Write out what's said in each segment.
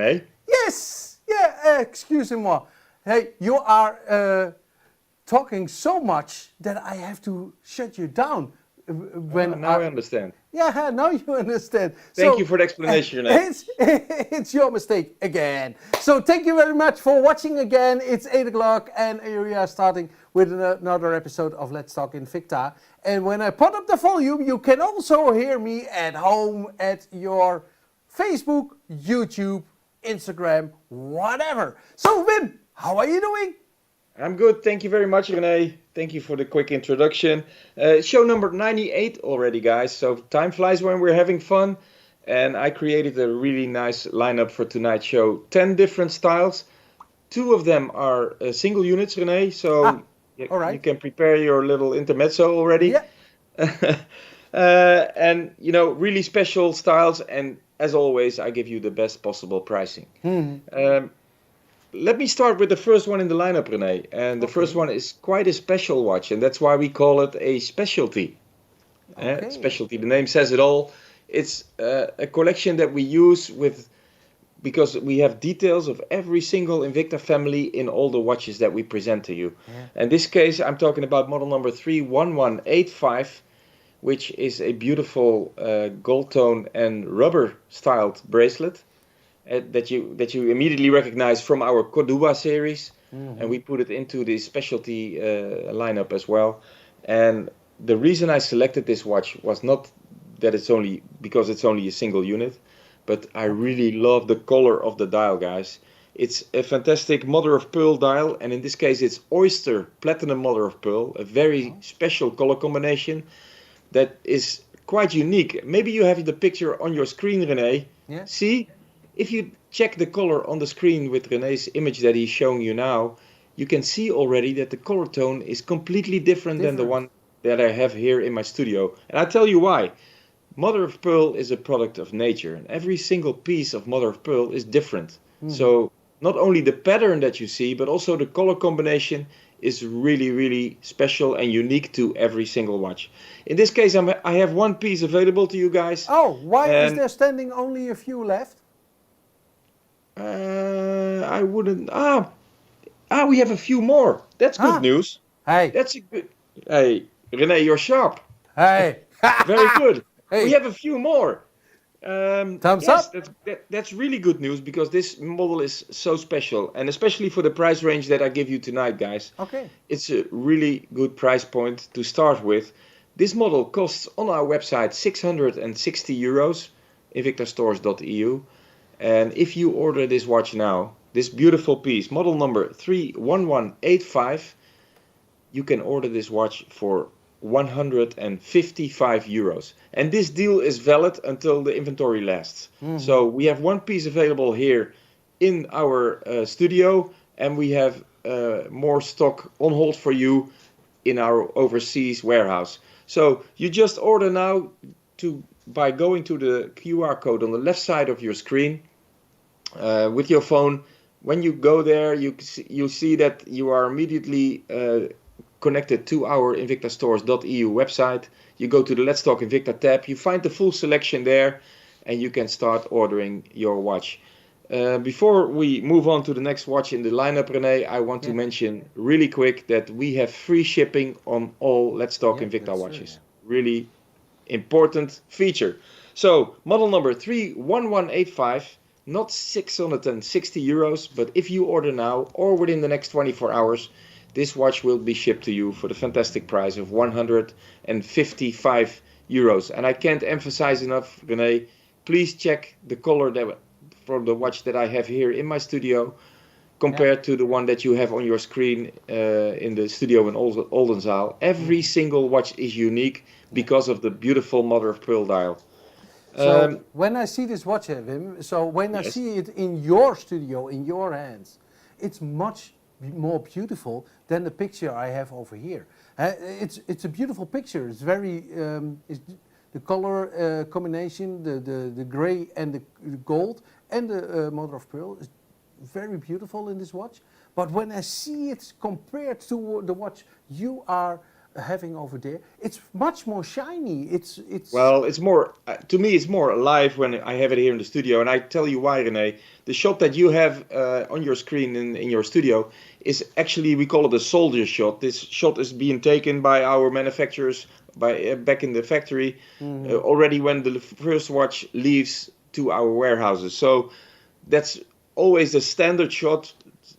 René? Yes! Yeah, excusez-moi. Hey, you are talking so much that I have to shut you down when Now I understand. Yeah, now you understand. Thank you So for the explanation, René. it's your mistake again. So thank you very much for watching again. It's 8 o'clock and we are starting with another episode of Let's Talk Invicta. And when I put up the volume, you can also hear me at home at your Facebook, YouTube, Instagram, whatever. So Wim, how are you doing? I'm good. Thank you very much, René. Thank you for the quick introduction. Show number 98 already, guys. So time flies when we're having fun. And I created a really nice lineup for tonight's show. 10 different styles. 2 of them are single units, René. So all right. you can prepare your little intermezzo already. Yeah. And, you know, really special styles. And as always, I give you the best possible pricing. Let me start with the first one in the lineup, René. And the first one is quite a special watch, and that's why we call it a specialty. Specialty, the name says it all. It's a collection that we use because we have details of every single Invicta family in all the watches that we present to you. Yeah. In this case, I'm talking about model number 31185, which is a beautiful gold tone and rubber styled bracelet. That you immediately recognize from our Cordoba series, and we put it into the specialty lineup as well. And the reason I selected this watch was not that it's only because it's only a single unit, but I really love the color of the dial, guys. It's a fantastic mother of pearl dial, and in this case it's oyster platinum mother of pearl, a very special color combination that is quite unique. Maybe you have the picture on your screen, René. Yeah. See? If you check the color on the screen with René's image that he's showing you now, you can see already that the color tone is completely different than the one that I have here in my studio. And I'll tell you why. Mother of pearl is a product of nature, and every single piece of mother of pearl is different. So not only the pattern that you see, but also the color combination is really, really special and unique to every single watch. In this case, I have one piece available to you guys. Oh, why is there standing only a few left? I wouldn't. We have a few more. That's good news. Hey. That's a good. Hey, René, you're sharp. Hey. Very good. Hey. We have a few more. Thumbs up. That's really good news because this model is so special, and especially for the price range that I give you tonight, guys. Okay. It's a really good price point to start with. This model costs on our website 660 euros, invictastores.eu. And if you order this watch now, this beautiful piece, model number 31185, you can order this watch for 155 euros. And this deal is valid until the inventory lasts. So we have one piece available here in our studio, and we have more stock on hold for you in our overseas warehouse. So you just order now by going to the QR code on the left side of your screen. With your phone. When you go there, you see that you are immediately connected to our invictastores.eu website. You go to the Let's Talk Invicta tab, you find the full selection there, and you can start ordering your watch. Before we move on to the next watch in the lineup, René, I want to mention really quick that we have free shipping on all Let's Talk Invicta watches. Really important feature. So, model number 31185. Not 660 euros, but if you order now or within the next 24 hours, this watch will be shipped to you for the fantastic price of 155 euros. And I can't emphasize enough, René, please check the color from the watch that I have here in my studio compared to the one that you have on your screen in the studio in Oldenzaal. Every single watch is unique because of the beautiful mother of pearl dial. So when I see this watch, Wim, I see it in your studio, in your hands, it's much more beautiful than the picture I have over here. It's a beautiful picture. It's very the color combination, the gray and the gold and the mother of pearl is very beautiful in this watch. But when I see it compared to the watch you are having over there. It's much more shiny. It's Well, it's more, to me, it's more alive when I have it here in the studio. And I tell you why, Renee. The shot that you have on your screen in your studio is actually, we call it a soldier shot. This shot is being taken by our manufacturers back in the factory already when the first watch leaves to our warehouses. So that's always the standard shot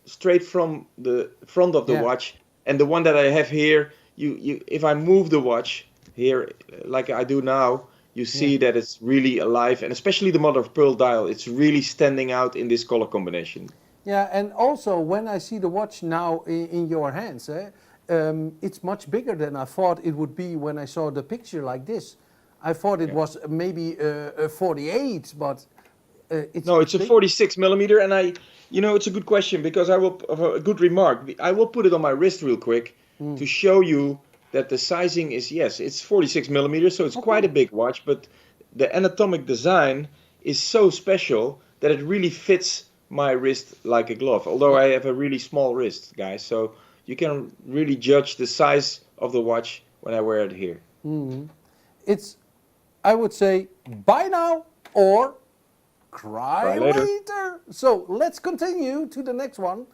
straight from the front of the yeah. watch. And the one that I have here, if I move the watch here like I do now, you see that it's really alive, and especially the mother of pearl dial, it's really standing out in this color combination. Yeah, and also when I see the watch now in your hands, it's much bigger than I thought it would be when I saw the picture like this. I thought it was maybe a 48, but it's a 46 millimeter, and it's a good question because a good remark. I will put it on my wrist real quick to show you that the sizing is, yes, it's 46 millimeters, so it's quite a big watch, but the anatomic design is so special that it really fits my wrist like a glove. Although I have a really small wrist, guys, so you can really judge the size of the watch when I wear it here. It's, I would say, buy now or cry later. So let's continue to the next one.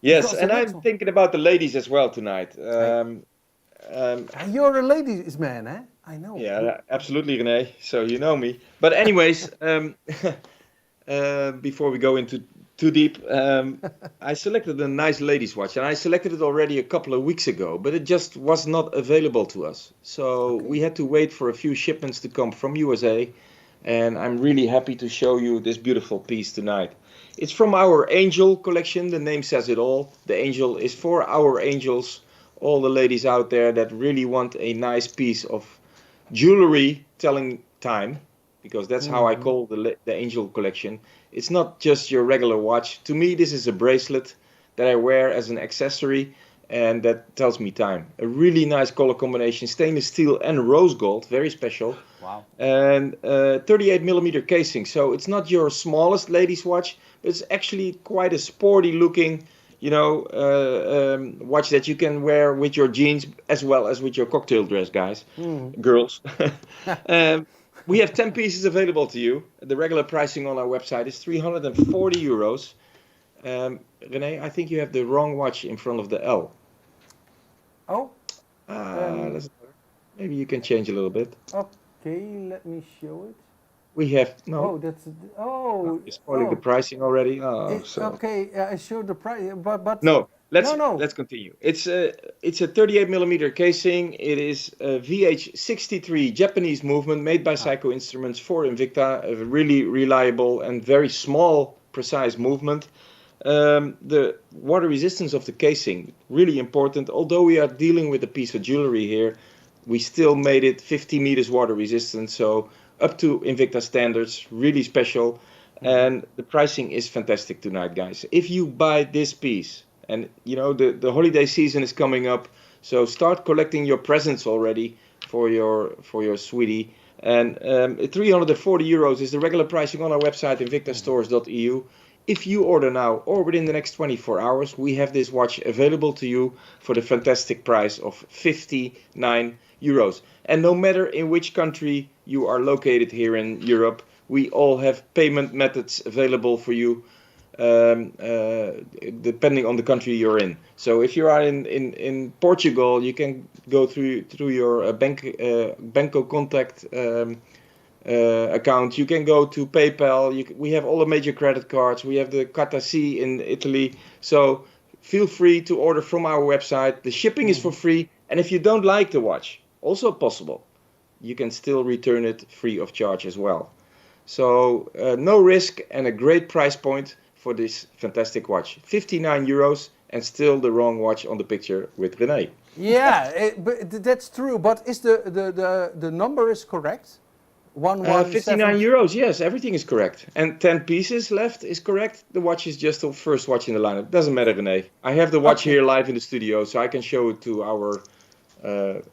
Yes, and I'm thinking about the ladies as well tonight. You're a ladies man, eh? I know. Yeah, absolutely, Renee. So you know me. But anyways, before we go into too deep, I selected a nice ladies watch, and I selected it already a couple of weeks ago, but it just was not available to us. So we had to wait for a few shipments to come from USA, and I'm really happy to show you this beautiful piece tonight. It's from our Angel collection. The name says it all. The Angel is for our angels, all the ladies out there that really want a nice piece of jewelry telling time, because that's how I call the Angel collection. It's not just your regular watch. To me, this is a bracelet that I wear as an accessory, and that tells me time. A really nice color combination, stainless steel and rose gold, very special. Wow. And 38 millimeter casing. So it's not your smallest ladies watch, but it's actually quite a sporty looking, watch that you can wear with your jeans as well as with your cocktail dress, guys, girls. We have 10 pieces available to you. The regular pricing on our website is 340 euros. Renee, I think you have the wrong watch in front of the L. Oh. Maybe you can change a little bit. Okay, let me show it. We have no. Oh, that's You're spoiling the pricing already. Okay, I showed the price, but no. Let's continue. It's a 38 millimeter casing. It is a VH63 Japanese movement made by Seiko Instruments for Invicta. A really reliable and very small, precise movement. The water resistance of the casing, really important. Although we are dealing with a piece of jewelry here, we still made it 50 meters water resistant. So up to Invicta standards, really special. And the pricing is fantastic tonight, guys. If you buy this piece, and the holiday season is coming up, so start collecting your presents already for your sweetie. And 340 euros is the regular pricing on our website, invictastores.eu. If you order now or within the next 24 hours, we have this watch available to you for the fantastic price of 59 euros. And no matter in which country you are located here in Europe, we all have payment methods available for you, depending on the country you're in. So if you are in Portugal, you can go through your Banco Contact account. You can go to PayPal. We have all the major credit cards. We have the Carta C in Italy. So feel free to order from our website. The shipping is for free. And if you don't like the watch, also possible, you can still return it free of charge as well. So no risk and a great price point for this fantastic watch. 59 euros and still the wrong watch on the picture with Renee. Yeah, but that's true. But is the number is correct? 59 euros, yes, everything is correct. And 10 pieces left is correct. The watch is just the first watch in the lineup. Doesn't matter, Renee. I have the watch here live in the studio, so I can show it to our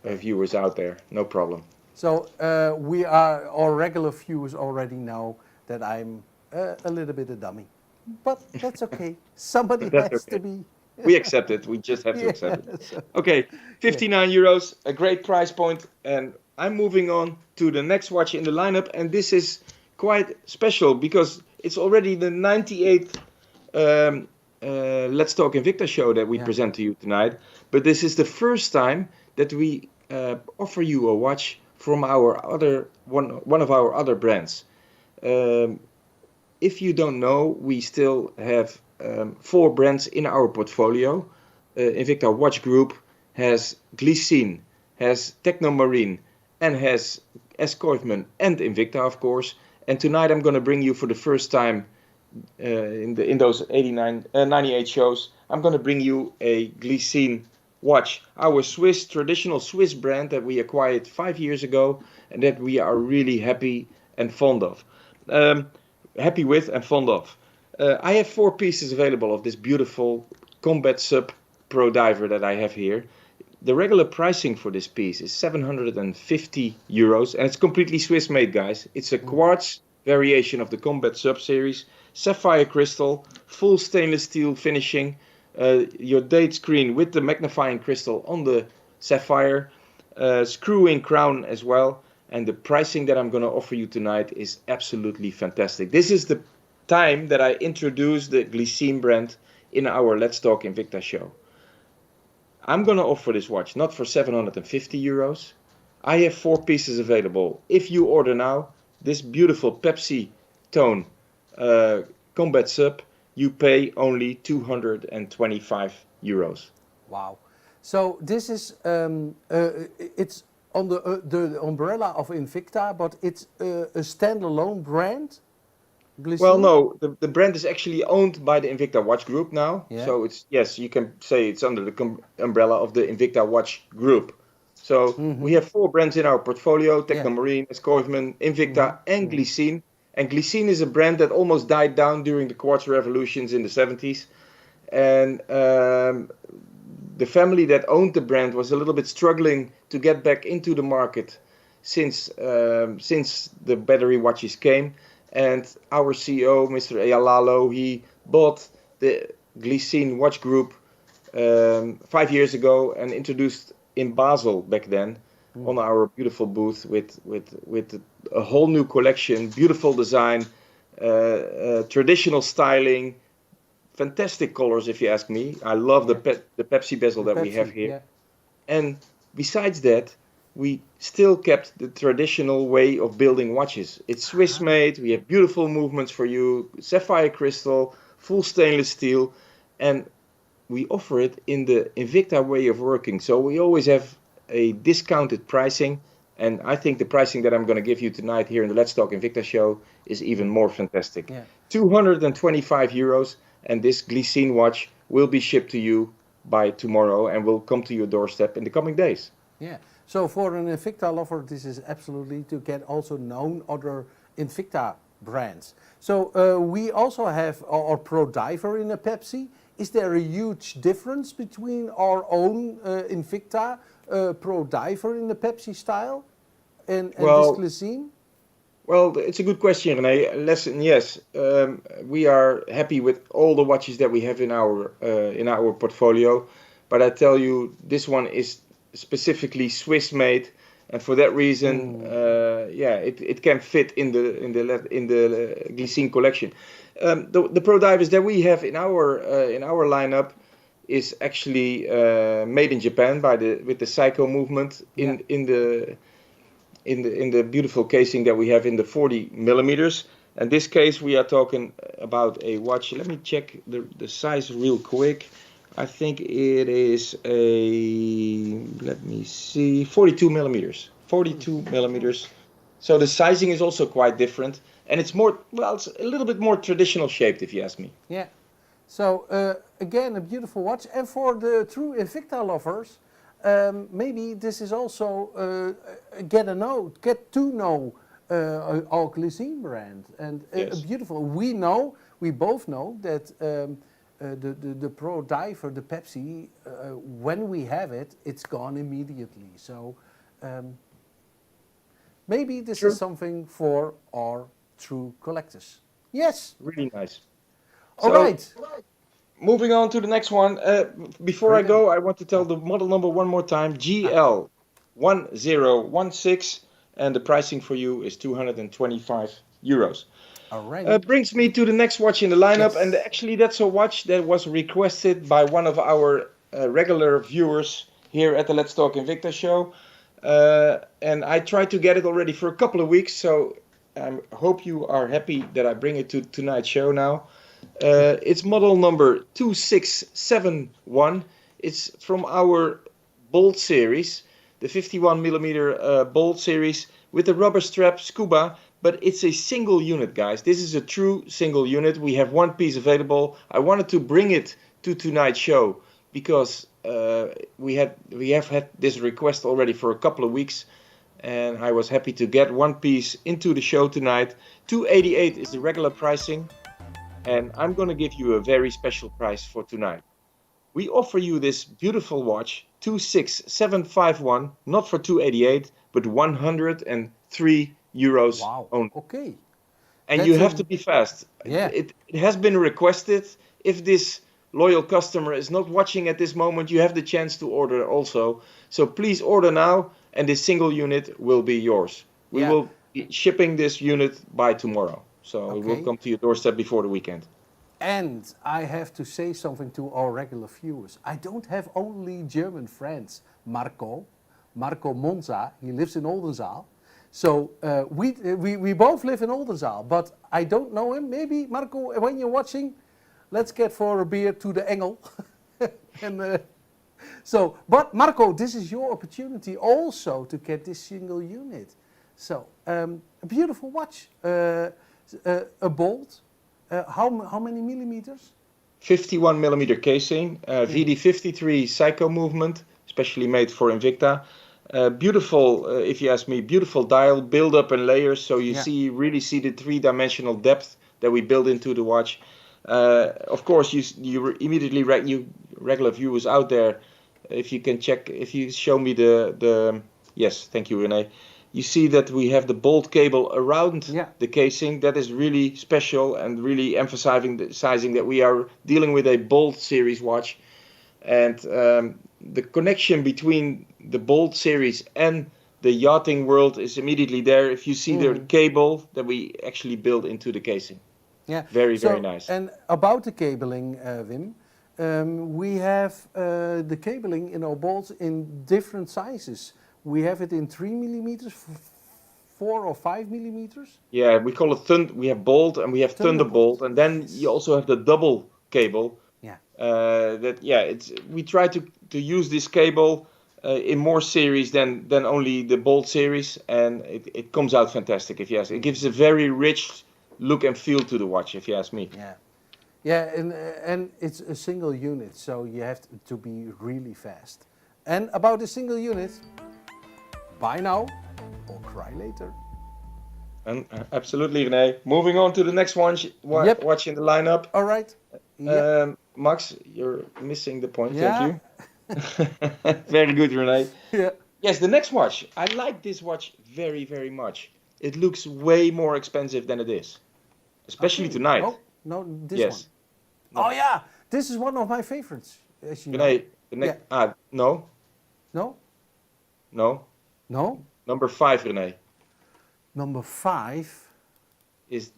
viewers out there. No problem. So our regular viewers already know that I'm a little bit a dummy. But that's okay. Somebody has to be. We accept it. We just have to accept it. Okay, 59 euros, a great price point, and I'm moving on to the next watch in the lineup, and this is quite special because it's already the 98th Let's Talk Invicta show that we present to you tonight. But this is the first time that we offer you a watch from our one of our other brands. If you don't know, we still have 4 brands in our portfolio. Invicta Watch Group has Glycine, has Technomarine, and has Escortman and Invicta, of course. And tonight I'm going to bring you for the first time in those 98 shows, I'm going to bring you a Glycine watch, our traditional Swiss brand that we acquired 5 years ago and that we are really happy and fond of. Happy with and fond of. I have 4 pieces available of this beautiful Combat Sub Pro Diver that I have here. The regular pricing for this piece is 750 euros, and it's completely Swiss made, guys. It's a quartz variation of the Combat Sub series, sapphire crystal, full stainless steel finishing, your date screen with the magnifying crystal on the sapphire, screw-in crown as well, and the pricing that I'm going to offer you tonight is absolutely fantastic. This is the time that I introduced the Glycine brand in our Let's Talk Invicta show. I'm going to offer this watch not for 750 euros. I have 4 pieces available. If you order now, this beautiful Pepsi tone Combat Sub, you pay only 225 euros. Wow. So this is, it's on the umbrella of Invicta, but it's a standalone brand? Glycine? Well, no, the brand is actually owned by the Invicta Watch Group now. Yeah. So it's, yes, you can say it's under the umbrella of the Invicta Watch Group. So we have 4 brands in our portfolio, Technomarine, Escortman, Invicta, and Glycine. And Glycine is a brand that almost died down during the quartz revolutions in the 70s. And the family that owned the brand was a little bit struggling to get back into the market since the battery watches came. And our CEO, Mr. Eyalalo, he bought the Glycine Watch Group 5 years ago and introduced in Basel back then on our beautiful booth with a whole new collection, beautiful design, traditional styling, fantastic colors if you ask me. I love the Pepsi bezel that we have here. And besides that, we still kept the traditional way of building watches. It's Swiss made, we have beautiful movements for you, sapphire crystal, full stainless steel, and we offer it in the Invicta way of working. So we always have a discounted pricing, and I think the pricing that I'm going to give you tonight here in the Let's Talk Invicta show is even more fantastic. 225 euros, and this Glycine watch will be shipped to you by tomorrow and will come to your doorstep in the coming days. Yeah. So for an Invicta lover, this is absolutely to get also known other Invicta brands. So we also have our Pro Diver in a Pepsi. Is there a huge difference between our own Invicta Pro Diver in the Pepsi style and this Glycine? Well, it's a good question, René. Listen, yes, we are happy with all the watches that we have in our portfolio, but I tell you, this one is specifically Swiss made, and for that reason, it can fit in the Glycine collection. The Pro Divers that we have in our lineup is actually made in Japan with the Psycho movement in the beautiful casing that we have in the 40 millimeters. In this case, we are talking about a watch. Let me check the size real quick. I think it is let me see, 42 millimeters. 42 millimeters. So the sizing is also quite different. And it's it's a little bit more traditional shaped, if you ask me. Yeah. So, again, a beautiful watch. And for the true Invicta lovers, maybe this is also get to know our Glycine brand. And beautiful. We both know that the Pro Diver, the Pepsi, when we have it, it's gone immediately. So maybe this is something for our true collectors. Yes. Really nice. All right. moving on to the next one. Before I go, I want to tell the model number one more time, GL1016, and the pricing for you is 225 euros. Alrighty. Brings me to the next watch in the lineup, Yes. and actually that's a watch that was requested by one of our regular viewers here at the Let's Talk Invicta show. And I tried to get it already for a couple of weeks, so I hope you are happy that I bring it to tonight's show now. It's model number 2671. It's from our Bolt series, the 51mm Bolt series with the rubber strap scuba, but it's a single unit, guys. This is a true single unit. We have one piece available. I wanted to bring it to tonight's show because we have had this request already for a couple of weeks, and I was happy to get one piece into the show tonight. 288 is the regular pricing, and I'm going to give you a very special price for tonight. We offer you this beautiful watch, 26751, not for 288, but 103 euros only. Okay. And you have to be fast. Yeah. It has been requested. If this loyal customer is not watching at this moment, you have the chance to order also. So please order now, and this single unit will be yours. We will be shipping this unit by tomorrow. So it will come to your doorstep before the weekend. And I have to say something to our regular viewers. I don't have only German friends. Marco Monza, he lives in Oldenzaal. So we both live in Oldenzaal, but I don't know him. Maybe, Marco, when you're watching, let's get for a beer to the Engel. But Marco, this is your opportunity also to get this single unit. So, a beautiful watch, a Bolt. How many millimeters? 51mm casing, VD53 Psycho movement, especially made for Invicta. Beautiful, if you ask me, beautiful dial, build up in layers, so you really see the three-dimensional depth that we build into the watch. Of course, you immediately, you regular viewers out there, if you can check, if you show me the yes, thank you, Renee. You see that we have the Bolt cable around the casing. That is really special and really emphasizing that we are dealing with a Bolt series watch. And the connection between the Bolt series and the yachting world is immediately there if you see the cable that we actually build into the casing. Yeah, very nice. And about the cabling, Wim, we have the cabling in our bolts in different sizes. We have it in 3 millimeters, 4 or 5 millimeters. Yeah, we call it we have Bolt and we have Thunderbolt, and then you also have the double cable. Yeah. We try to use this cable in more series than only the Bolt series, and it comes out fantastic. If you ask, it gives a very rich look and feel to the watch. If you ask me. Yeah, and it's a single unit, so you have to be really fast. And about the single unit. Buy now or cry later. And absolutely, Renee. Moving on to the next watch in the lineup. All right. Max, you're missing the point. Thank you. Very good, Renee. Yeah. Yes, the next watch. I like this watch very, very much. It looks way more expensive than it is, especially tonight. No, this one. Oh yeah, this is one of my favorites. As you Renee, no. No. No. No? Number 5, Renee. Number 5 is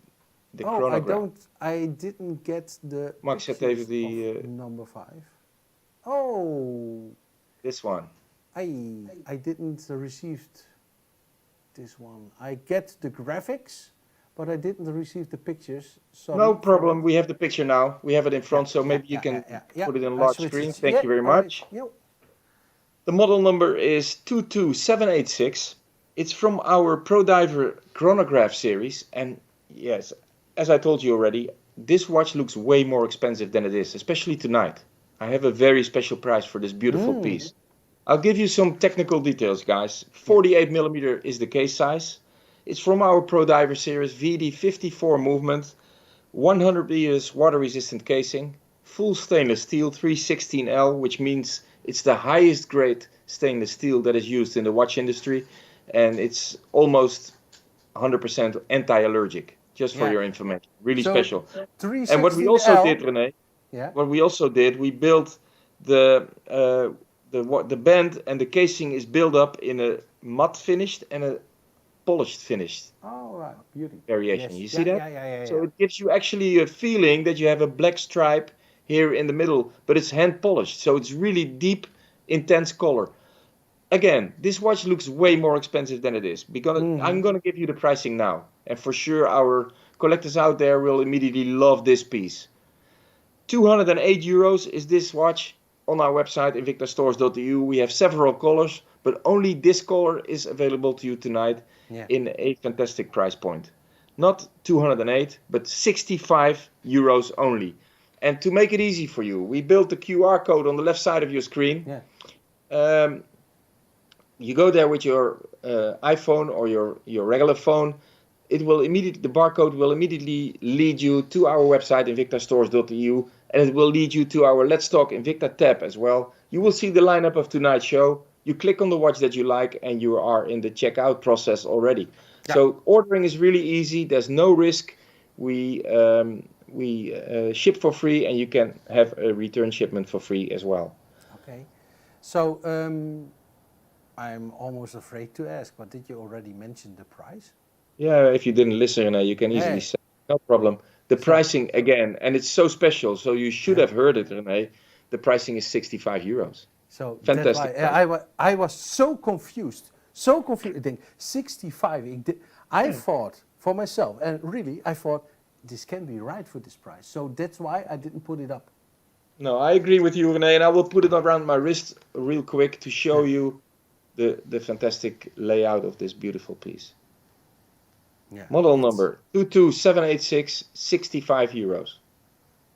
the chronograph. I didn't get the Max zet even die number 5. Oh. This one. I didn't receive this one. I get the graphics, but I didn't receive the pictures. Sorry. No problem. We have the picture now. We have it in front, so maybe you can put it on large screen. Thank you very much. Right. The model number is 22786. It's from our Pro Diver chronograph series, and yes, as I told you already, this watch looks way more expensive than it is, especially tonight. I have a very special price for this beautiful piece. I'll give you some technical details, guys. 48mm is the case size. It's from our Pro Diver series, VD54 movement, 100 meters water resistant casing, full stainless steel 316L, which means it's the highest grade stainless steel that is used in the watch industry, and it's almost 100% anti-allergic, just for your information. Really special. And what we also did, Renee, Yeah. what we also did, we built the the band, and the casing is built up in a matte finished and a polished finished Oh, right. Beauty. variation. Yes. You see Yeah, that? yeah, yeah, yeah, So yeah. it gives you actually a feeling that you have a black stripe here in the middle, but it's hand polished. So it's really deep, intense color. Again, this watch looks way more expensive than it is because I'm gonna give you the pricing now, and for sure our collectors out there will immediately love this piece. 208 euros is this watch on our website, invictastores.eu. We have several colors, but only this color is available to you tonight Yeah. in a fantastic price point. Not 208, but 65 euros only. And to make it easy for you, we built the QR code on the left side of your screen. Yeah. Um, you go there with your iPhone or your regular phone. The barcode will immediately lead you to our website, invictastores.eu, and it will lead you to our Let's Talk Invicta tab as well. You will see the lineup of tonight's show. You click on the watch that you like, and you are in the checkout process already. Yeah. So ordering is really easy. There's no risk. We ship for free, and you can have a return shipment for free as well. Okay. So I'm almost afraid to ask, but did you already mention the price? Yeah, if you didn't listen, you can easily Hey. say, no problem. The So pricing again, and it's so special, so you should yeah. have heard it, René. The pricing is 65 euros. So that's why Fantastic price. I was so confused. So confused. I think 65. I thought for myself, and really, I thought this can be right for this price. So that's why I didn't put it up. No, I agree with you, René, and I will put it around my wrist real quick to show Yeah. you the fantastic layout of this beautiful piece. Yeah. Model number 22786, 65 euros.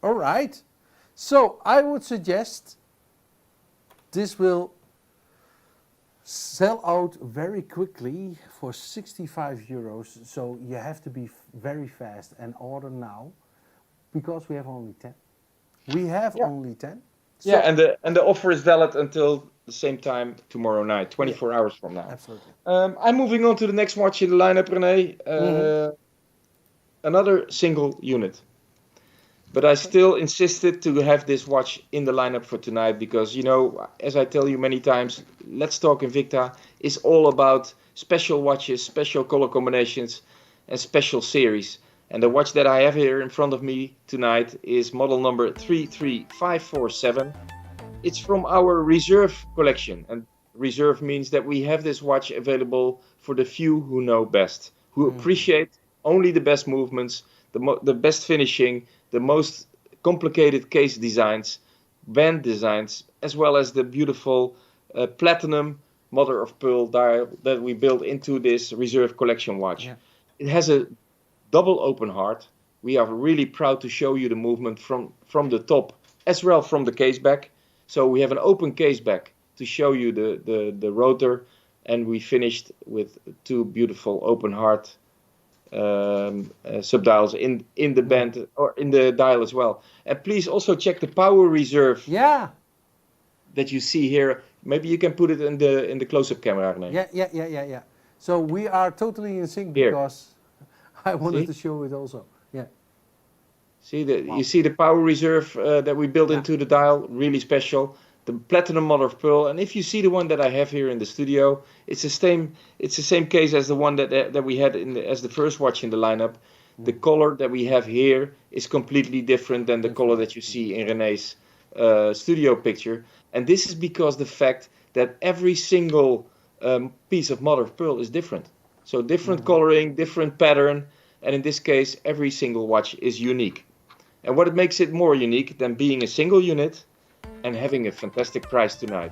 All right. So I would suggest this will sell out very quickly for 65 euros. So you have to be very fast and order now because we have only 10. We have Yeah. only 10. Yeah, So and the offer is valid until the same time tomorrow night, yeah, 24 hours from now. absolutely. I'm moving on to the next watch in the lineup, René. Another single unit. But I still insisted to have this watch in the lineup for tonight because, as I tell you many times, Let's Talk Invicta is all about special watches, special color combinations, and special series. And the watch that I have here in front of me tonight is model number 33547. It's from our reserve collection. And reserve means that we have this watch available for the few who know best, who appreciate only the best movements, the best finishing, the most complicated case designs, band designs, as well as the beautiful platinum mother of pearl dial that we built into this reserve collection watch. Yeah. It has a double open heart. We are really proud to show you the movement from the top as well from the case back. So we have an open case back to show you the rotor, and we finished with two beautiful open heart subdials in the band or in the dial as well. And please also check the power reserve Yeah. that you see here. Maybe you can put it in the close-up camera, René. Yeah. So we are totally in sync Here. because I wanted See? to show it also. Yeah. You see the power reserve that we built Yeah. into the dial, really special. The platinum mother of pearl, and if you see the one that I have here in the studio, it's the same case as the one that we had as the first watch in the lineup. The color that we have here is completely different than the color that you see in René's studio picture, and this is because the fact that every single piece of mother of pearl is different. So different coloring, different pattern, and in this case, every single watch is unique. And what makes it more unique than being a single unit and having a fantastic price tonight.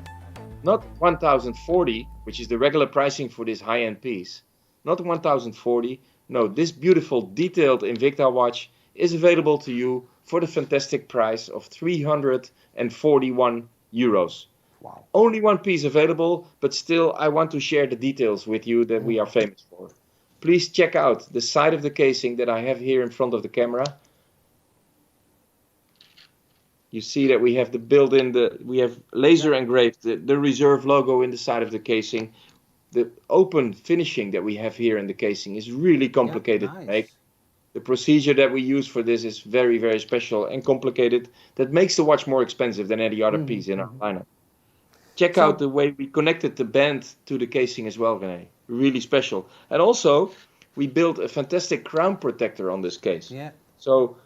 Not 1040, which is the regular pricing for this high-end piece. Not 1040. No, this beautiful detailed Invicta watch is available to you for the fantastic price of 341 euros. Wow. Only one piece available, but still I want to share the details with you that we are famous for. Please check out the side of the casing that I have here in front of the camera. You see that we have we have laser engraved the reserve logo in the side of the casing. The open finishing that we have here in the casing is really complicated to make. The procedure that we use for this is very, very special and complicated. That makes the watch more expensive than any other piece in our lineup. Check out the way we connected the band to the casing as well, René. Really special. And also, we built a fantastic crown protector on this case. Yeah. So,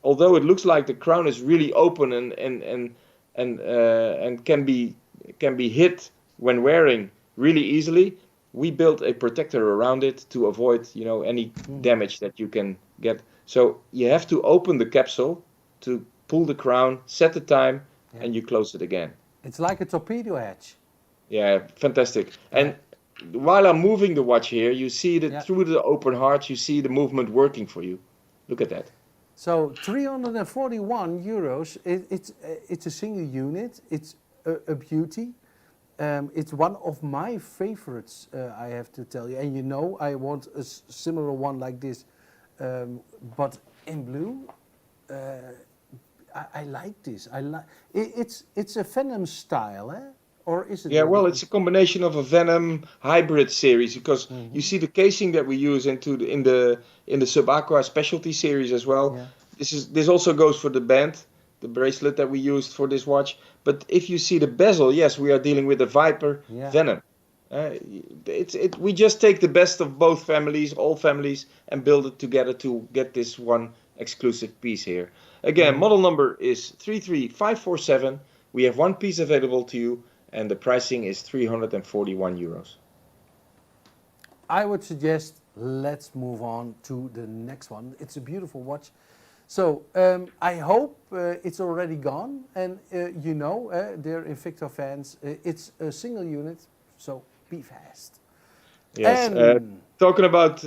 although it looks like the crown is really open and can be hit when wearing really easily, we built a protector around it to avoid, any damage that you can get. So you have to open the capsule to pull the crown, set the time, and you close it again. It's like a torpedo hatch. Yeah, fantastic. And while I'm moving the watch here, you see that through the open heart, you see the movement working for you. Look at that. So 341 euros. It's a single unit. It's a beauty. It's one of my favorites, I have to tell you. And I want a similar one like this, but in blue. I like this. It's a Venom style, eh? Or is it? Yeah, well, it's a combination of a Venom hybrid series because you see the casing that we use in the Sub-Aqua specialty series as well. Yeah. This also goes for the band, the bracelet that we used for this watch. But if you see the bezel, yes, we are dealing with the Viper Venom. We just take the best of both families, all families, and build it together to get this one exclusive piece here. Again, model number is 33547. We have one piece available to you, and the pricing is 341 euros. I would suggest let's move on to the next one. It's a beautiful watch. So I hope it's already gone, and dear Invicta fans, it's a single unit, so be fast. Yes, talking about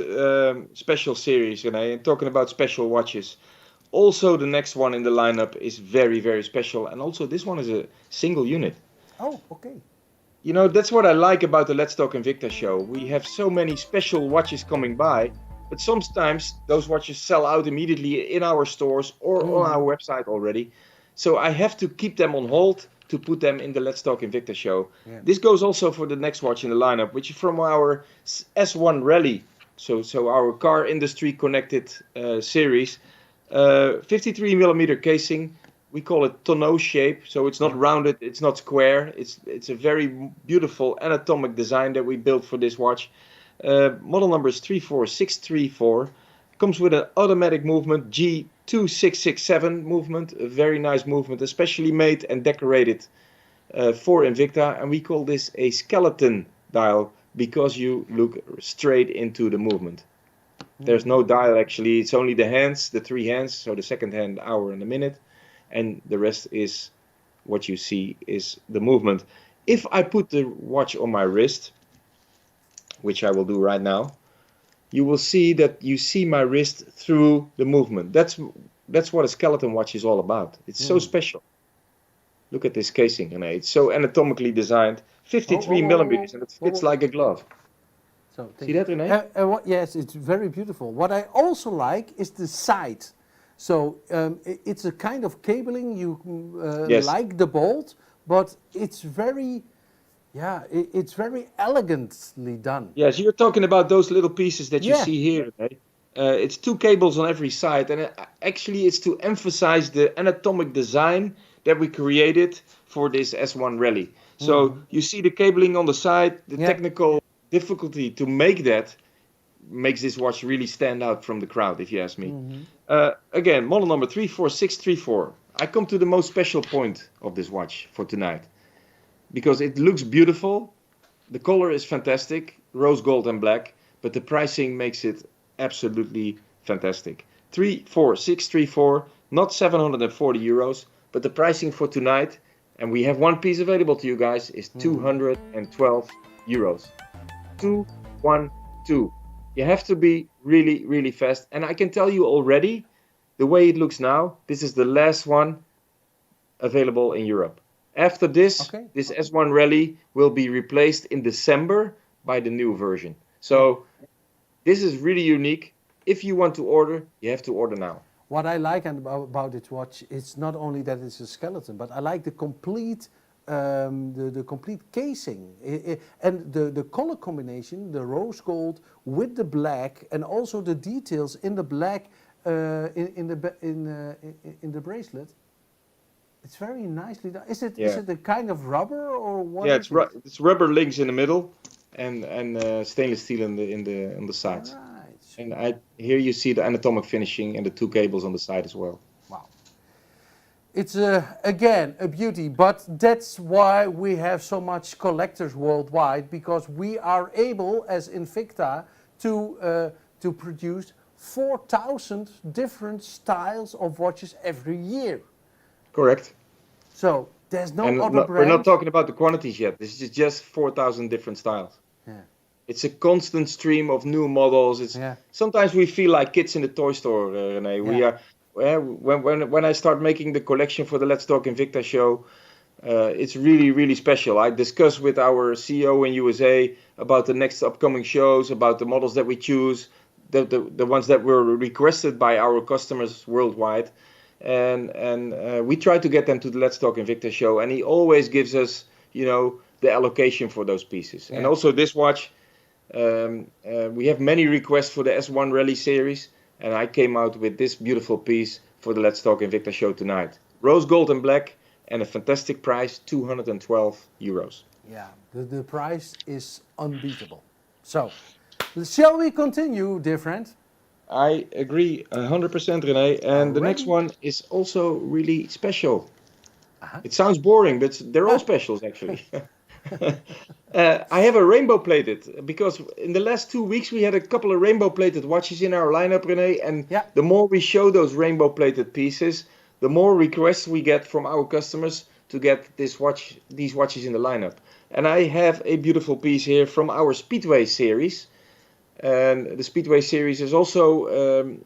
special series, and talking about special watches. Also, the next one in the lineup is very, very special. And also, this one is a single unit. Oh, okay. That's what I like about the Let's Talk Invicta show. We have so many special watches coming by, but sometimes those watches sell out immediately in our stores or on our website already. So I have to keep them on hold to put them in the Let's Talk Invicta show. Yeah. This goes also for the next watch in the lineup, which is from our S1 Rally. So our car industry connected series. 53 millimeter casing. We call it tonneau shape, so it's not rounded, it's not square. It's a very beautiful anatomic design that we built for this watch. Model number is 34634. Comes with an automatic movement, G2667 movement, a very nice movement, especially made and decorated for Invicta. And we call this a skeleton dial because you look straight into the movement. There's no dial actually, it's only the hands, the three hands, so the second hand, hour and a minute, and the rest is what you see is the movement. If I put the watch on my wrist, which I will do right now, you will see that you see my wrist through the movement. That's what a skeleton watch is all about. It's so special. Look at this casing, and it's so anatomically designed, 53 millimeters, and it fits like a glove. So see that, René? Yes, it's very beautiful. What I also like is the side. So it's a kind of cabling. You like the bolt, but it's very, it's very elegantly done. Yes, you're talking about those little pieces that you see here, René. It's two cables on every side, and actually it's to emphasize the anatomic design that we created for this S1 Rally. So you see the cabling on the side, the technical difficulty to make that makes this watch really stand out from the crowd, if you ask me. Again, model number 34634. I come to the most special point of this watch for tonight because it looks beautiful. The color is fantastic, rose gold and black, but the pricing makes it absolutely fantastic. 34634, not 740 euros, but the pricing for tonight, and we have one piece available to you guys, is 212 euros. 212. You have to be really, really fast. And I can tell you already, the way it looks now, this is the last one available in Europe. After this, this S1 Rally will be replaced in December by the new version. So this is really unique. If you want to order, you have to order now. What I like about this watch, it's not only that it's a skeleton, but I like the complete the complete casing and the color combination, the rose gold with the black, and also the details in the black in the bracelet. It's very nicely done. Is it a kind of rubber or what? Yeah, is it? it's rubber links in the middle, and stainless steel on the sides. Right. And here you see the anatomic finishing and the two cables on the side as well. Wow. It's again a beauty, but that's why we have so much collectors worldwide, because we are able as Invicta to produce 4,000 different styles of watches every year. Correct. So there's no other brand. We're not talking about the quantities yet. This is just 4,000 different styles. Yeah. It's a constant stream of new models. Sometimes we feel like kids in the toy store, René. We are. When I start making the collection for the Let's Talk Invicta show, it's really, really special. I discuss with our CEO in USA about the next upcoming shows, about the models that we choose, the ones that were requested by our customers worldwide. And we try to get them to the Let's Talk Invicta show, and he always gives us, the allocation for those pieces. Yeah. And also this watch, we have many requests for the S1 Rally series, and I came out with this beautiful piece for the Let's Talk Invicta show tonight. Rose gold and black, and a fantastic price, 212 euros. Yeah, the price is unbeatable. So, shall we continue, dear friend? I agree 100%, René. And the next one is also really special. It sounds boring, but they're all specials, actually. I have a rainbow plated, because in the last 2 weeks we had a couple of rainbow plated watches in our lineup, René. And the more we show those rainbow plated pieces, the more requests we get from our customers to get these watches in the lineup. And I have a beautiful piece here from our Speedway series. And the Speedway series is also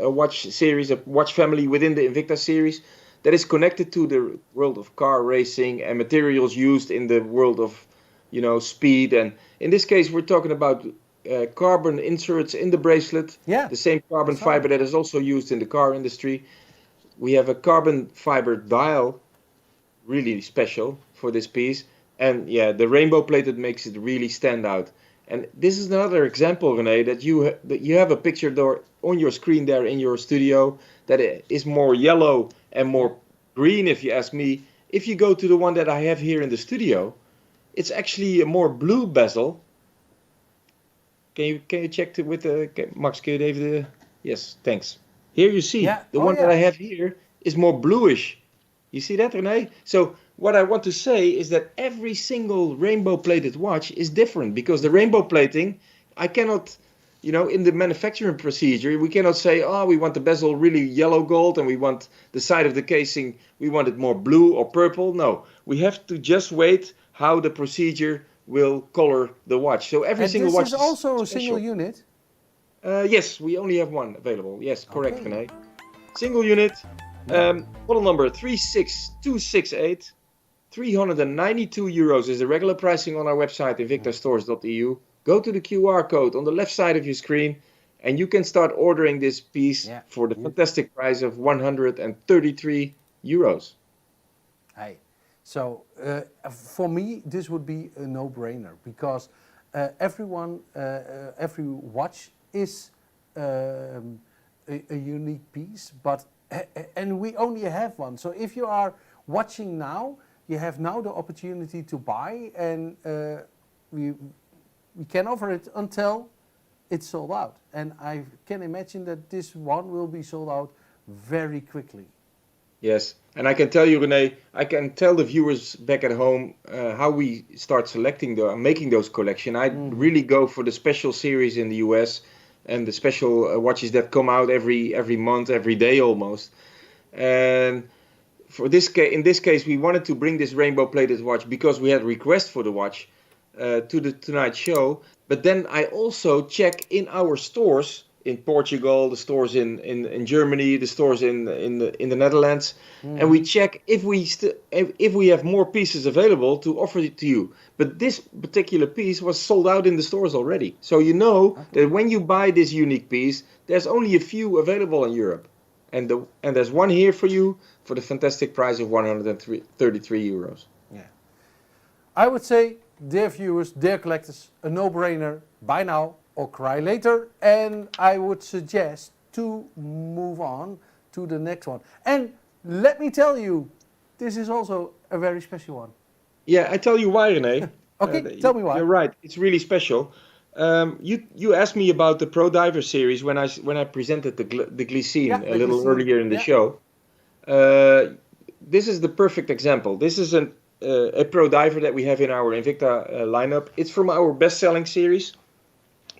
a watch series, a watch family within the Invicta series that is connected to the world of car racing and materials used in the world of, speed. And in this case, we're talking about carbon inserts in the bracelet, the same carbon fiber that is also used in the car industry. We have a carbon fiber dial, really special for this piece. And the rainbow plated makes it really stand out. And this is another example, René, that you have a picture there on your screen there in your studio that is more yellow and more green, if you ask me. If you go to the one that I have here in the studio, it's actually a more blue bezel. Can you check with the Max? Can you David? Yes, thanks. Here you see the one that I have here is more bluish. You see that, René? So what I want to say is that every single rainbow plated watch is different, because the rainbow plating, I cannot, in the manufacturing procedure, we cannot say, we want the bezel really yellow gold and we want the side of the casing, we want it more blue or purple. No, we have to just wait how the procedure will color the watch. So every single watch is also a special. Single unit? Yes, we only have one available. Yes, correct, René. Single unit, model number 36268. 392 euros is the regular pricing on our website, invictastores.eu. Go to the QR code on the left side of your screen, and you can start ordering this piece for the fantastic price of 133 euros. Hey, so for me, this would be a no-brainer, because every watch is a unique piece, and we only have one. So if you are watching now, you have now the opportunity to buy, and we can offer it until it's sold out. And I can imagine that this one will be sold out very quickly. Yes, and I can tell you, René, I can tell the viewers back at home how we start selecting making those collection. I really go for the special series in the US and the special watches that come out every month, every day almost. And in this case, we wanted to bring this rainbow plated watch because we had a request for the watch to the tonight's show. But then I also check in our stores in Portugal, the stores in Germany, the stores in the Netherlands, and we check if we have more pieces available to offer it to you. But this particular piece was sold out in the stores already. So that when you buy this unique piece, there's only a few available in Europe. And there's one here for you for the fantastic price of 133 euros. Yeah. I would say, dear viewers, dear collectors, a no-brainer, buy now or cry later. And I would suggest to move on to the next one. And let me tell you, this is also a very special one. Yeah, I tell you why, René. Okay, tell me why. You're right. It's really special. You asked me about the Pro Diver series when I presented the Glycine a little Glycine, earlier in the show. This is the perfect example. This is a Pro Diver that we have in our Invicta lineup. It's from our best-selling series,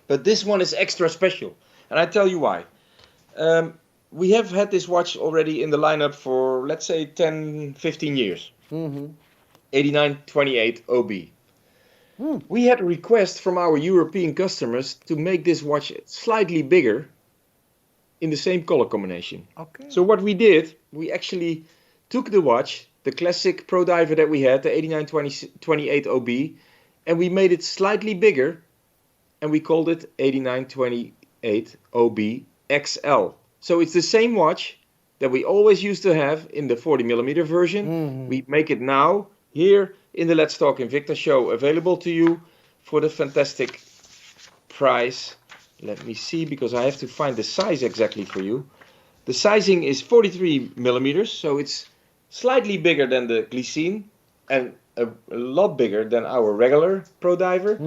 but this one is extra special, and I tell you why. We have had this watch already in the lineup for, let's say, 10, 15 years. 8928 OB. We had a request from our European customers to make this watch slightly bigger in the same color combination. Okay. So what we did, we actually took the watch, the classic Pro Diver that we had, the 8928 OB, and we made it slightly bigger, and we called it 8928 OB XL. So it's the same watch that we always used to have in the 40mm version. We make it now here in the Let's Talk Invicta show available to you for the fantastic price. Let me see, because I have to find the size exactly for you. The sizing is 43mm, so it's slightly bigger than the Glycine and a lot bigger than our regular Pro Diver.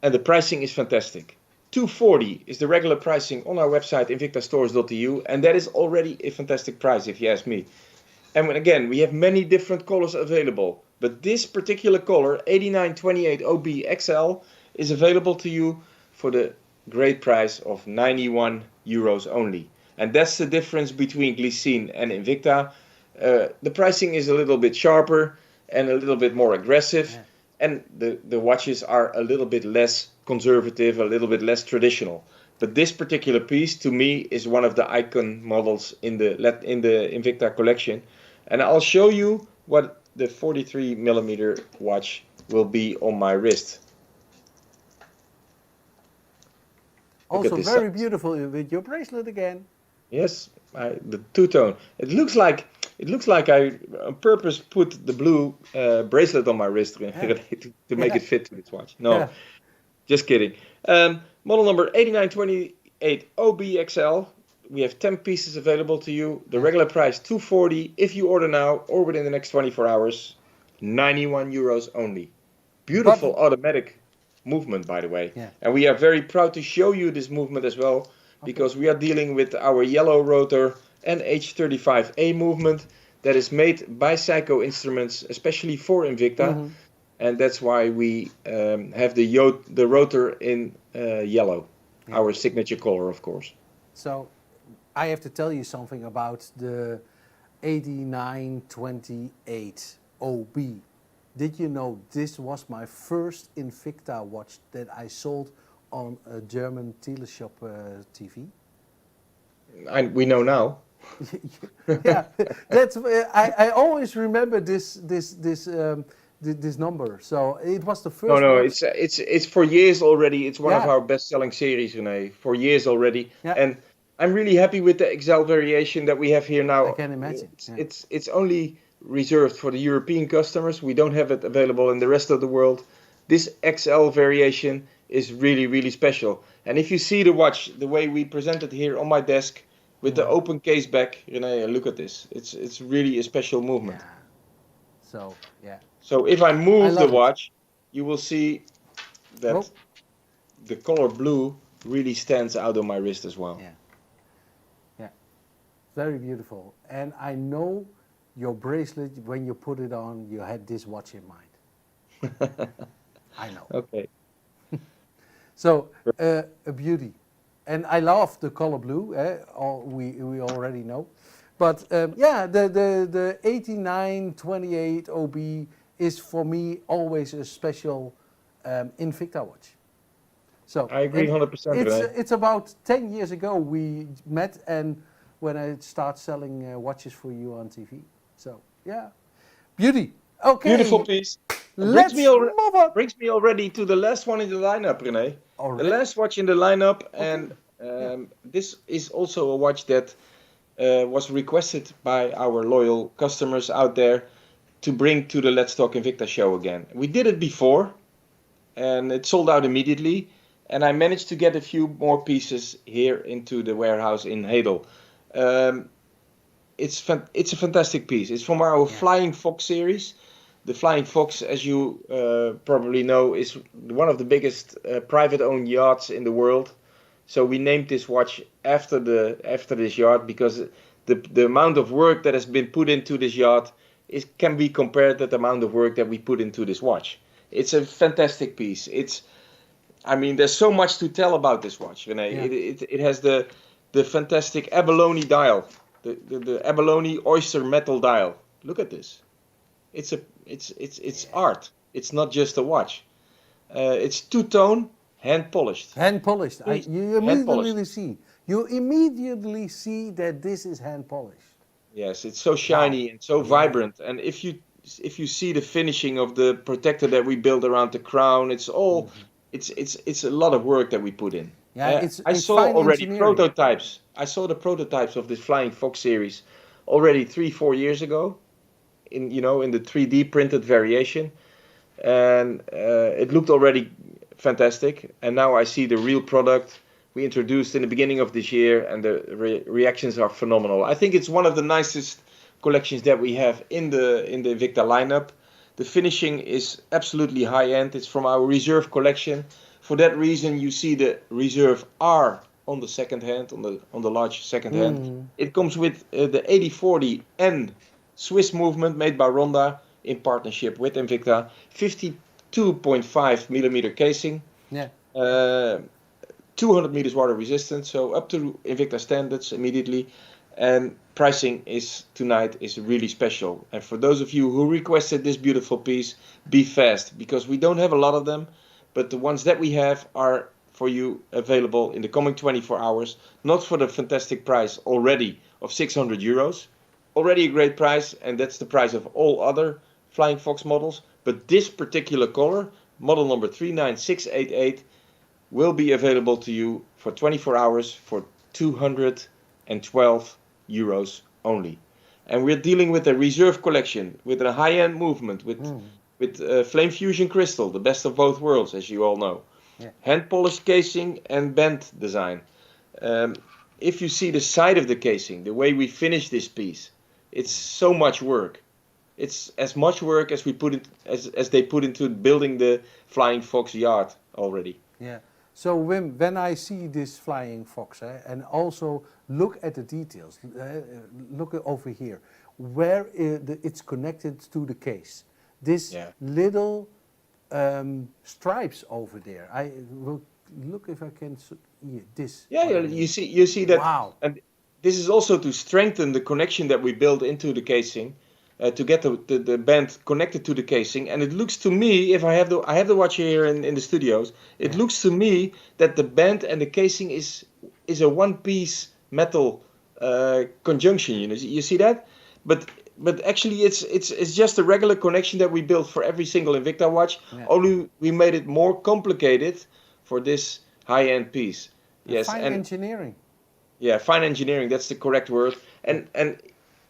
And the pricing is fantastic. $240 is the regular pricing on our website, invictastores.eu, and that is already a fantastic price if you ask me. And again, we have many different colors available, but this particular color, 8928 OB XL, is available to you for the great price of €91 only. And that's the difference between Glycine and Invicta. The pricing is a little bit sharper and a little bit more aggressive, and the watches are a little bit less conservative, a little bit less traditional. But this particular piece, to me, is one of the icon models in the Invicta collection. And I'll show you what the 43mm watch will be on my wrist. Also very beautiful with your bracelet again. Yes, the two-tone. It looks like I on purpose put the blue bracelet on my wrist to make it fit to this watch. No, just kidding. Model number 8928 OBXL. We have 10 pieces available to you. The regular price $240 if you order now or within the next 24 hours. €91 only. Beautiful automatic movement, by the way. And we are very proud to show you this movement as well, because we are dealing with our yellow rotor and H35A movement that is made by Psycho Instruments, especially for Invicta. And that's why we have the rotor in yellow, our signature color, of course. So I have to tell you something about the 8928 OB. Did you know this was my first Invicta watch that I sold on a German teleshop TV? We know now. Yeah, that's. I always remember this number. So it was the first. No, it's for years already. It's one of our best-selling series, René, for years already. And I'm really happy with the XL variation that we have here now. I can imagine. It's only reserved for the European customers. We don't have it available in the rest of the world. This XL variation is really, really special. And if you see the watch, the way we present it here on my desk, with the open case back, René, look at this. It's really a special movement. So if I move the watch, you will see that the color blue really stands out on my wrist as well. Yeah, very beautiful. And I know your bracelet, when you put it on, you had this watch in mind. I know. Okay. So a beauty. And I love the color blue, we already know. But the 8928 OB is for me always a special Invicta watch. So I agree 100%. It's about 10 years ago we met, and when I start selling watches for you on TV. So yeah, beauty. Okay. Beautiful piece. Brings me already to the last one in the lineup, René. The last watch in the lineup, and this is also a watch that was requested by our loyal customers out there to bring to the Let's Talk Invicta show again. We did it before, and it sold out immediately. And I managed to get a few more pieces here into the warehouse in Hedel. It's a fantastic piece. It's from our Flying Fox series. The Flying Fox, as you probably know, is one of the biggest private-owned yachts in the world. So we named this watch after this yacht because the amount of work that has been put into this yacht can be compared to the amount of work that we put into this watch. It's a fantastic piece. There's so much to tell about this watch, René. Yeah. It has the fantastic abalone dial, the abalone oyster metal dial. Look at this. It's art. It's not just a watch. It's two-tone, hand polished. Hand polished. You immediately see that this is hand polished. Yes, it's so shiny and so vibrant. And if you see the finishing of the protector that we built around the crown, it's all. It's a lot of work that we put in. Yeah, I saw already prototypes. I saw the prototypes of this Flying Fox series already 3-4 years ago, in the 3D printed variation, and it looked already fantastic. And now I see the real product we introduced in the beginning of this year, and the reactions are phenomenal. I think it's one of the nicest collections that we have in the Invicta lineup. The finishing is absolutely high-end. It's from our Reserve collection. For that reason, you see the Reserve R on the second hand, on the large second hand. It comes with the 8040 N Swiss movement made by Ronda in partnership with Invicta. 52.5 millimeter casing. Yeah. 200 meters water resistance, so up to Invicta standards immediately. And pricing tonight is really special. And for those of you who requested this beautiful piece, be fast, because we don't have a lot of them, but the ones that we have are for you available in the coming 24 hours, not for the fantastic price already of 600 euros. Already a great price, and that's the price of all other Flying Fox models. But this particular color, model number 39688, will be available to you for 24 hours for 212 euros only. And we're dealing with a Reserve collection with a high-end movement with flame fusion crystal, the best of both worlds, as you all know. Yeah. Hand polished casing and bend design. If you see the side of the casing, the way we finish this piece, it's so much work. It's as much work as we put it as they put into building the Flying Fox yacht already. Yeah. So Wim, when I see this Flying Fox and also look at the details, look over here, where it's connected to the case. This little stripes over there. I will look if I can this. Yeah, you see that. Wow. And this is also to strengthen the connection that we built into the casing. To get the band connected to the casing, and it looks to me, if I have the watch here in the studios, it looks to me that the band and the casing is a one-piece metal conjunction. You see that? But actually, it's just a regular connection that we built for every single Invicta watch. Yeah. Only we made it more complicated for this high-end piece. Yes, fine engineering. Yeah, fine engineering. That's the correct word. And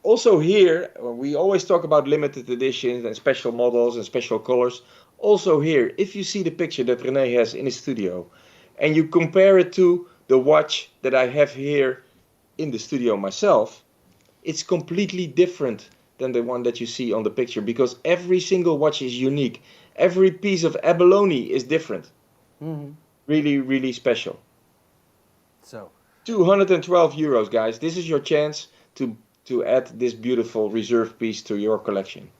also here, we always talk about limited editions and special models and special colors. Also here, if you see the picture that René has in his studio, and you compare it to the watch that I have here in the studio myself, it's completely different than the one that you see on the picture, because every single watch is unique. Every piece of abalone is different. Mm-hmm. Really, really special. So 212 euros, guys. This is your chance to add this beautiful Reserve piece to your collection.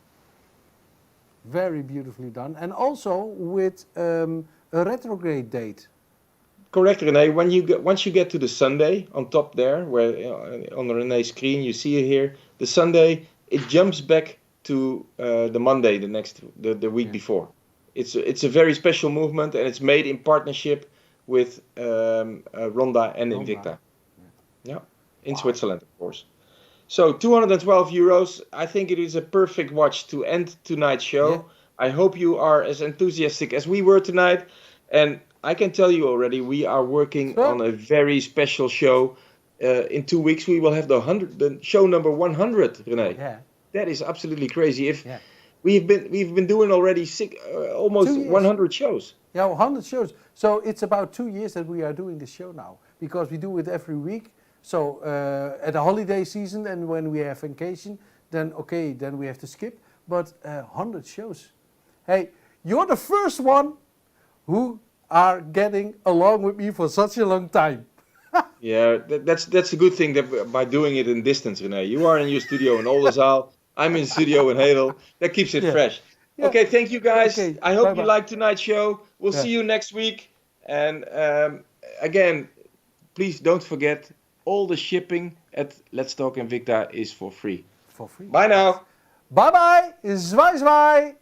Very beautifully done. And also with a retrograde date. Correct, René. Once you get to the Sunday on top there, where on René's screen you see it here, the Sunday, it jumps back to the Monday, the week before. It's a very special movement, and it's made in partnership with Ronda and Invicta. Yeah, in Switzerland, of course. So 212 euros. I think it is a perfect watch to end tonight's show. Yeah. I hope you are as enthusiastic as we were tonight. And I can tell you already, we are working on a very special show. In 2 weeks, we will have the show number 100, René. Yeah. That is absolutely crazy. we've been doing already almost 100 shows. Yeah, 100 shows. So it's about 2 years that we are doing this show now, because we do it every week. So at the holiday season and when we have vacation, then we have to skip. But 100 shows. Hey, you're the first one who are getting along with me for such a long time. Yeah, that's a good thing that by doing it in distance, René. You are in your studio in Oldenzaal. I'm in the studio in Hedel. That keeps it fresh. Yeah. Okay, thank you guys. Okay, I hope bye-bye. you liked tonight's show. We'll see you next week. And again, please don't forget, all the shipping at Let's Talk Invicta is for free. For free. Bye now. Bye bye. Zwaai zwaai.